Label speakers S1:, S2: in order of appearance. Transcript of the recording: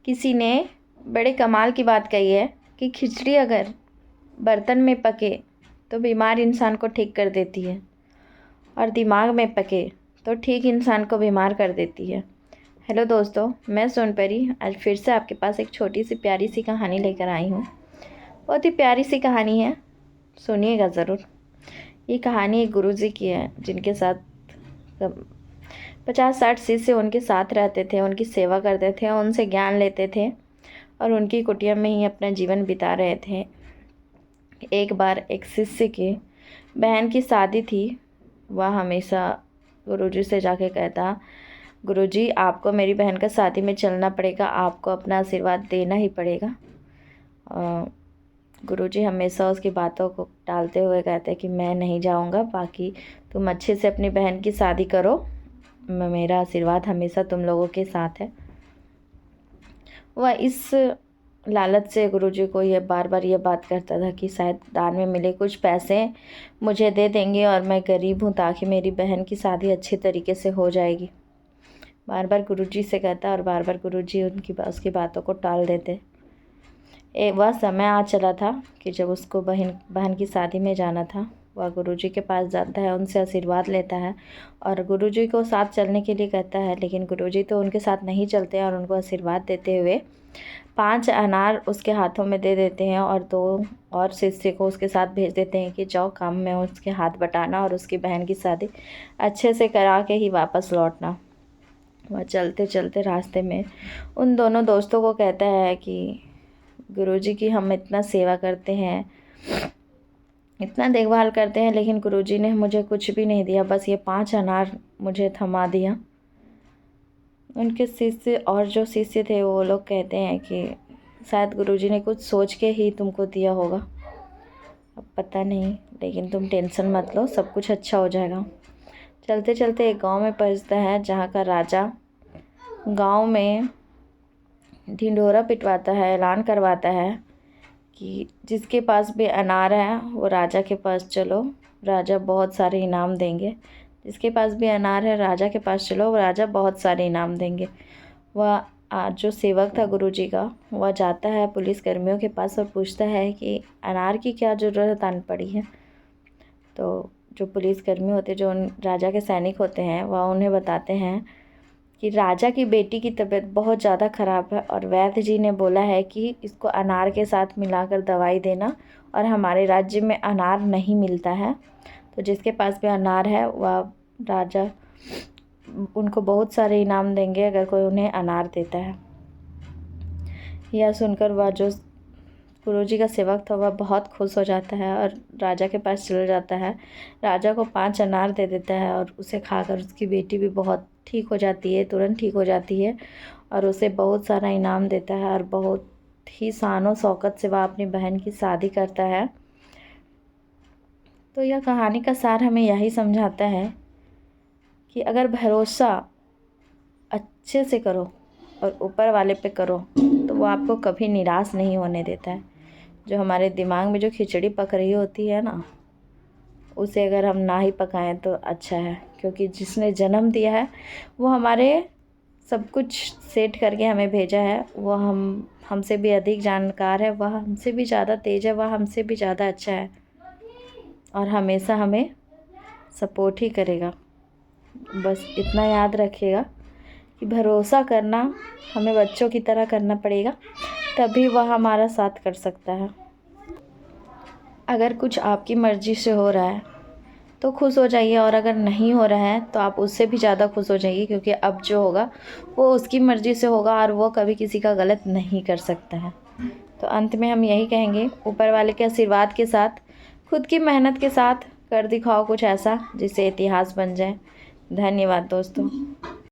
S1: किसी ने बड़े कमाल की बात कही है कि खिचड़ी अगर बर्तन में पके तो बीमार इंसान को ठीक कर देती है और दिमाग में पके तो ठीक इंसान को बीमार कर देती है। हेलो दोस्तों, मैं सोनपरी आज फिर से आपके पास एक छोटी सी प्यारी सी कहानी लेकर आई हूँ। बहुत ही प्यारी सी कहानी है, सुनिएगा ज़रूर। ये कहानी एक गुरुजी की है जिनके साथ 50-60 शिष्य उनके साथ रहते थे, उनकी सेवा करते थे, उनसे ज्ञान लेते थे और उनकी कुटिया में ही अपना जीवन बिता रहे थे। एक बार एक शिष्य की बहन की शादी थी। वह हमेशा गुरुजी से जाके कहता, गुरुजी आपको मेरी बहन का शादी में चलना पड़ेगा, आपको अपना आशीर्वाद देना ही पड़ेगा। गुरुजी हमेशा उसकी बातों को टालते हुए कहते कि मैं नहीं जाऊंगा, बाकी तुम अच्छे से अपनी बहन की शादी करो, मेरा आशीर्वाद हमेशा तुम लोगों के साथ है। वह इस लालच से गुरुजी को यह बार बार ये बात करता था कि शायद दान में मिले कुछ पैसे मुझे दे देंगे और मैं गरीब हूँ, ताकि मेरी बहन की शादी अच्छे तरीके से हो जाएगी। बार बार गुरुजी से कहता और बार बार गुरुजी उसकी बातों को टाल देते। वह समय आ चला था कि जब उसको बहन की शादी में जाना था। वह गुरुजी के पास जाता है, उनसे आशीर्वाद लेता है और गुरुजी को साथ चलने के लिए कहता है, लेकिन गुरुजी तो उनके साथ नहीं चलते और उनको आशीर्वाद देते हुए 5 अनार उसके हाथों में दे देते हैं और 2 और शिष्य को उसके साथ भेज देते हैं कि जाओ काम में उसके हाथ बटाना और उसकी बहन की शादी अच्छे से करा के ही वापस लौटना। वह चलते चलते रास्ते में उन दोनों दोस्तों को कहता है कि गुरुजी की हम इतना सेवा करते हैं, इतना देखभाल करते हैं, लेकिन गुरुजी ने मुझे कुछ भी नहीं दिया, बस ये 5 अनार मुझे थमा दिया। उनके शिष्य और जो शिष्य थे वो लोग कहते हैं कि शायद गुरुजी ने कुछ सोच के ही तुमको दिया होगा, अब पता नहीं, लेकिन तुम टेंशन मत लो, सब कुछ अच्छा हो जाएगा। चलते चलते एक गांव में पहुंचता है जहां का राजा गांव में ढिंढोरा पिटवाता है, ऐलान करवाता है कि जिसके पास भी अनार है वो राजा के पास चलो, राजा बहुत सारे इनाम देंगे। जिसके पास भी अनार है राजा के पास चलो, राजा बहुत सारे इनाम देंगे। वह जो सेवक था गुरुजी का, वह जाता है पुलिस कर्मियों के पास और पूछता है कि अनार की क्या ज़रूरत आन पड़ी है। तो जो पुलिस कर्मी होते, जो राजा के सैनिक होते हैं, वह उन्हें बताते हैं कि राजा की बेटी की तबीयत बहुत ज़्यादा ख़राब है और वैद्य जी ने बोला है कि इसको अनार के साथ मिलाकर दवाई देना, और हमारे राज्य में अनार नहीं मिलता है। तो जिसके पास भी अनार है वह राजा उनको बहुत सारे इनाम देंगे अगर कोई उन्हें अनार देता है। यह सुनकर वह जो गुरुजी का सेवक था वह बहुत खुश हो जाता है और राजा के पास चल जाता है। राजा को 5 अनार दे देता है और उसे खाकर उसकी बेटी भी बहुत ठीक हो जाती है, तुरंत ठीक हो जाती है और उसे बहुत सारा इनाम देता है और बहुत ही शान और शौकत से वह अपनी बहन की शादी करता है। तो यह कहानी का सार हमें यही समझाता है कि अगर भरोसा अच्छे से करो और ऊपर वाले पे करो तो वो आपको कभी निराश नहीं होने देता है। जो हमारे दिमाग में जो खिचड़ी पक रही होती है ना, उसे अगर हम ना ही पकाएं तो अच्छा है, क्योंकि जिसने जन्म दिया है वो हमारे सब कुछ सेट करके हमें भेजा है। वह हमसे भी अधिक जानकार है, वह हमसे भी ज़्यादा तेज है, वह हमसे भी ज़्यादा अच्छा है और हमेशा हमें सपोर्ट ही करेगा। बस इतना याद रखिएगा कि भरोसा करना हमें बच्चों की तरह करना पड़ेगा, तभी वह हमारा साथ कर सकता है। अगर कुछ आपकी मर्ज़ी से हो रहा है तो खुश हो जाइए, और अगर नहीं हो रहा है तो आप उससे भी ज़्यादा खुश हो जाइए, क्योंकि अब जो होगा वो उसकी मर्ज़ी से होगा और वो कभी किसी का गलत नहीं कर सकता है। तो अंत में हम यही कहेंगे, ऊपर वाले के आशीर्वाद के साथ, खुद की मेहनत के साथ कर दिखाओ कुछ ऐसा जिससे इतिहास बन जाए। धन्यवाद दोस्तों।